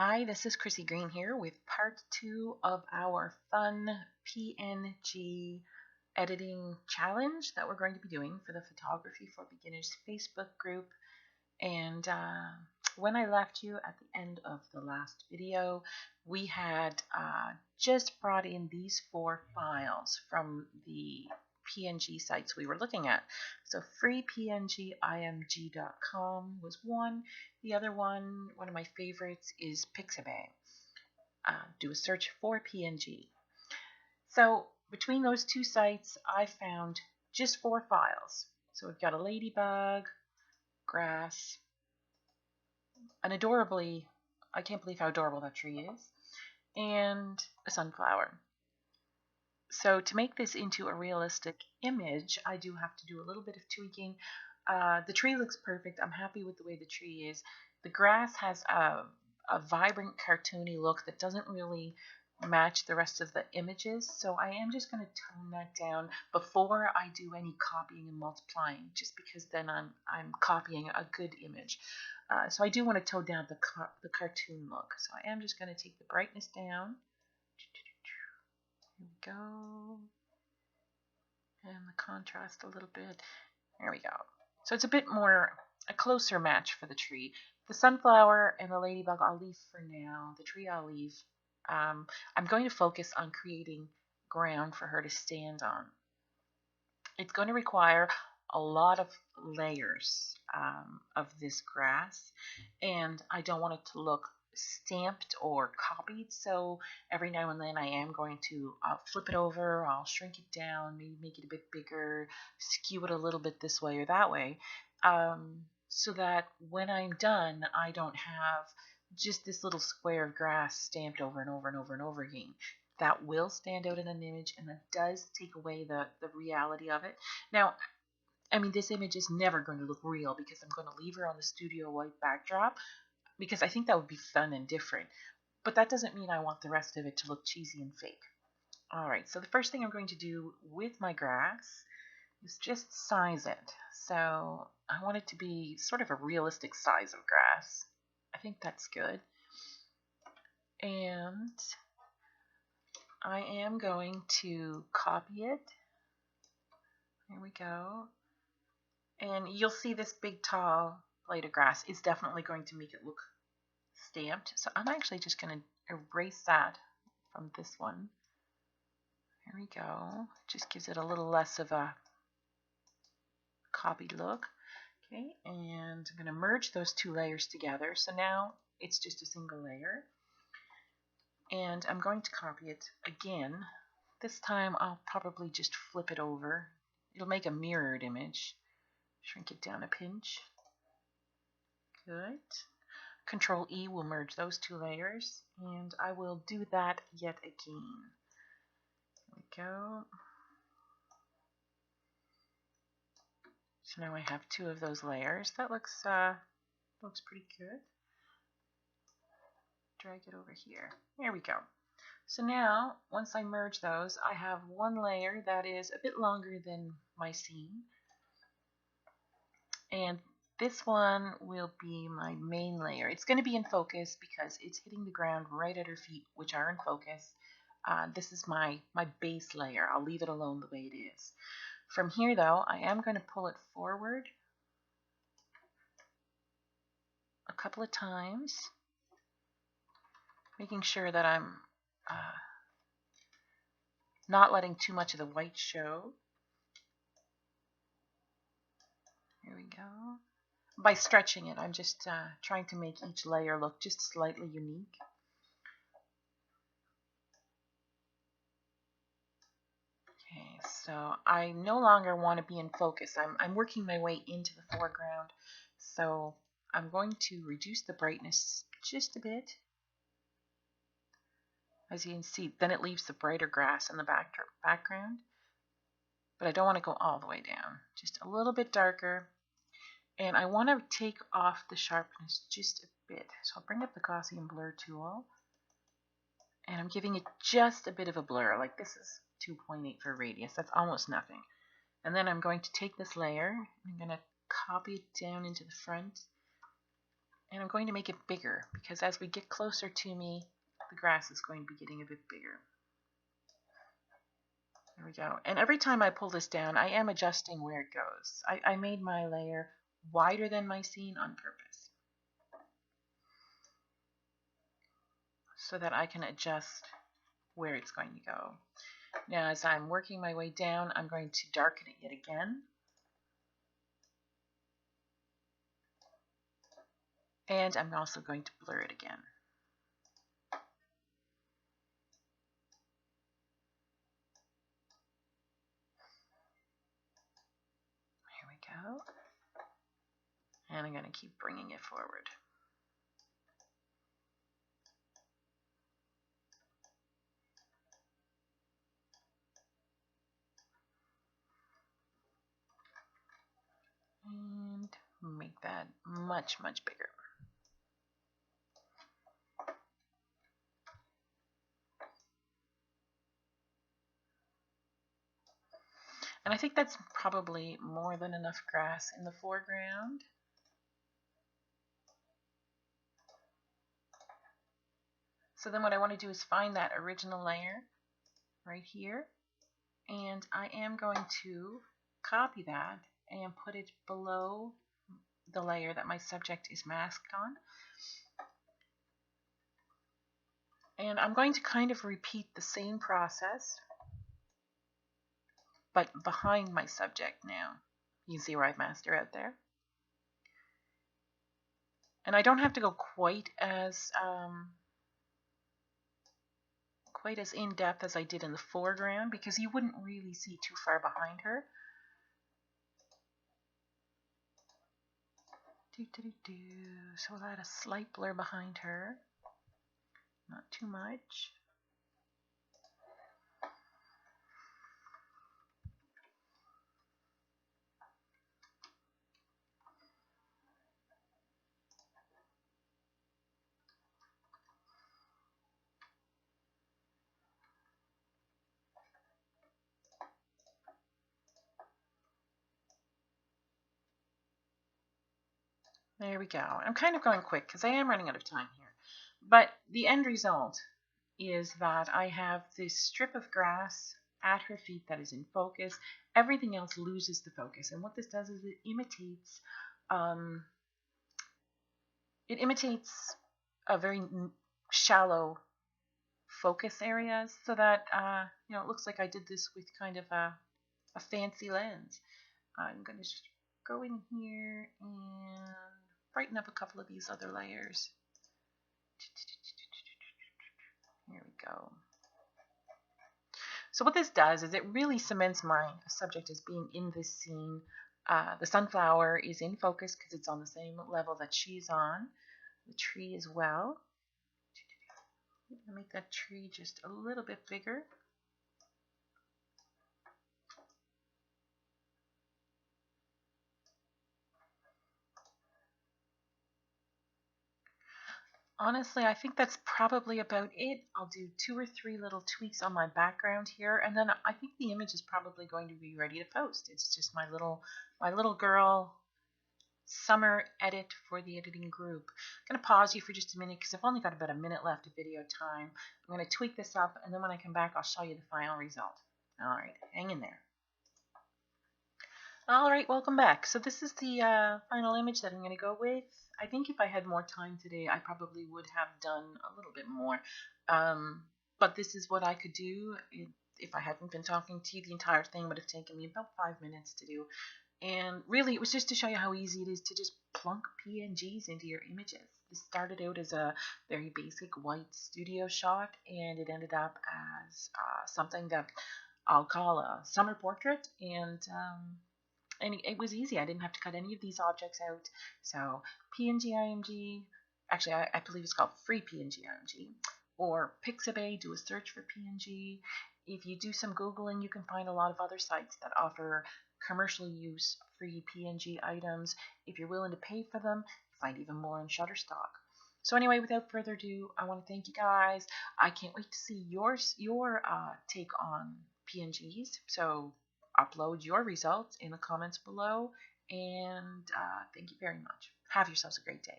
Hi, this is Chrissy Green here with part 2 of our fun PNG editing challenge that we're going to be doing for the Photography for Beginners Facebook group. And when I left you at the end of the last video, we had just brought in these 4 files from the PNG sites we were looking at. So freepngimg.com was one. The other one of my favorites, is Pixabay. Do a search for PNG. So between those two sites, I found just 4 files. So we've got a ladybug, grass, an adorably, I can't believe how adorable that tree is, and a sunflower. So to make this into a realistic image, I do have to do a little bit of tweaking. The tree looks perfect. I'm happy with the way the tree is. The grass has a vibrant, cartoony look that doesn't really match the rest of the images. So I am just going to tone that down before I do any copying and multiplying, just because then I'm copying a good image. So I do want to tone down the cartoon look. So I am just going to take the brightness down. Here we go. And the contrast a little bit. There we go. So it's a bit more, a closer match for the tree. The sunflower and the ladybug I'll leave for now. The tree I'll leave. I'm going to focus on creating ground for her to stand on. It's going to require a lot of layers of this grass, and I don't want it to look stamped or copied, so every now and then I am going to flip it over, I'll shrink it down, maybe make it a bit bigger, skew it a little bit this way or that way, so that when I'm done I don't have just this little square of grass stamped over and over and over and over again. That will stand out in an image, and that does take away the reality of it. Now, I mean, this image is never going to look real because I'm going to leave her on the studio white backdrop, because I think that would be fun and different. But that doesn't mean I want the rest of it to look cheesy and fake. Alright, so the first thing I'm going to do with my grass is just size it. So I want it to be sort of a realistic size of grass. I think that's good. And I am going to copy it. There we go. And you'll see this big tall blade of grass is definitely going to make it look stamped. So I'm actually just going to erase that from this one. There we go. Just gives it a little less of a copied look. Okay, and I'm going to merge those 2 layers together. So now it's just a single layer. And I'm going to copy it again. This time I'll probably just flip it over. It'll make a mirrored image. Shrink it down a pinch. Good. Control E will merge those 2 layers, and I will do that yet again. There we go. So now I have 2 of those layers. That looks pretty good. Drag it over here. There we go. So now, once I merge those, I have 1 layer that is a bit longer than my scene. And this one will be my main layer. It's going to be in focus because it's hitting the ground right at her feet, which are in focus. This is my base layer. I'll leave it alone the way it is. From here, though, I am going to pull it forward a couple of times, making sure that I'm not letting too much of the white show. Here we go. By stretching it, I'm just trying to make each layer look just slightly unique. Okay, so I no longer want to be in focus. I'm working my way into the foreground, so I'm going to reduce the brightness just a bit. As you can see, then it leaves the brighter grass in the background, but I don't want to go all the way down, just a little bit darker. And I want to take off the sharpness just a bit. So I'll bring up the Gaussian blur tool, and I'm giving it just a bit of a blur. Like, this is 2.8 for radius. That's almost nothing. And then I'm going to take this layer, I'm going to copy it down into the front, And I'm going to make it bigger because as we get closer to me, the grass is going to be getting a bit bigger. There we go. And every time I pull this down, I am adjusting where it goes. I made my layer wider than my scene on purpose so that I can adjust where it's going to go. Now, as I'm working my way down, I'm going to darken it yet again. And I'm also going to blur it again. Here we go. And I'm going to keep bringing it forward. And make that much, much bigger. And I think that's probably more than enough grass in the foreground. So then what I want to do is find that original layer right here. And I am going to copy that and put it below the layer that my subject is masked on. And I'm going to kind of repeat the same process, but behind my subject now. You see where I've masked her out there? And I don't have to go quite as in depth as I did in the foreground because you wouldn't really see too far behind her. So we'll add a slight blur behind her, not too much. There we go. I'm kind of going quick because I am running out of time here. But the end result is that I have this strip of grass at her feet that is in focus. Everything else loses the focus. And what this does is it imitates a very shallow focus areas so that it looks like I did this with kind of a fancy lens. I'm going to just go in here and brighten up a couple of these other layers. Here we go. So what this does is it really cements my subject as being in this scene. The sunflower is in focus because it's on the same level that she's on. The tree as well. I'm going to make that tree just a little bit bigger. Honestly, I think that's probably about it. I'll do 2 or 3 little tweaks on my background here, and then I think the image is probably going to be ready to post. It's just my little girl summer edit for the editing group. I'm going to pause you for just a minute because I've only got about a minute left of video time. I'm going to tweak this up, and then when I come back, I'll show you the final result. All right, hang in there. All right, welcome back. So this is the final image that I'm going to go with. I think if I had more time today, I probably would have done a little bit more. But this is what I could do. If I hadn't been talking to you, the entire thing would have taken me about 5 minutes to do. And really, it was just to show you how easy it is to just plunk PNGs into your images. This started out as a very basic white studio shot, and it ended up as something that I'll call a summer portrait. And it was easy. I didn't have to cut any of these objects out. So PNG IMG, actually I believe it's called free PNG IMG, or Pixabay, do a search for PNG. If you do some Googling, you can find a lot of other sites that offer commercial use free PNG items. If you're willing to pay for them, you find even more on Shutterstock. So anyway, without further ado, I want to thank you guys. I can't wait to see your take on PNGs. So upload your results in the comments below, and thank you very much. Have yourselves a great day.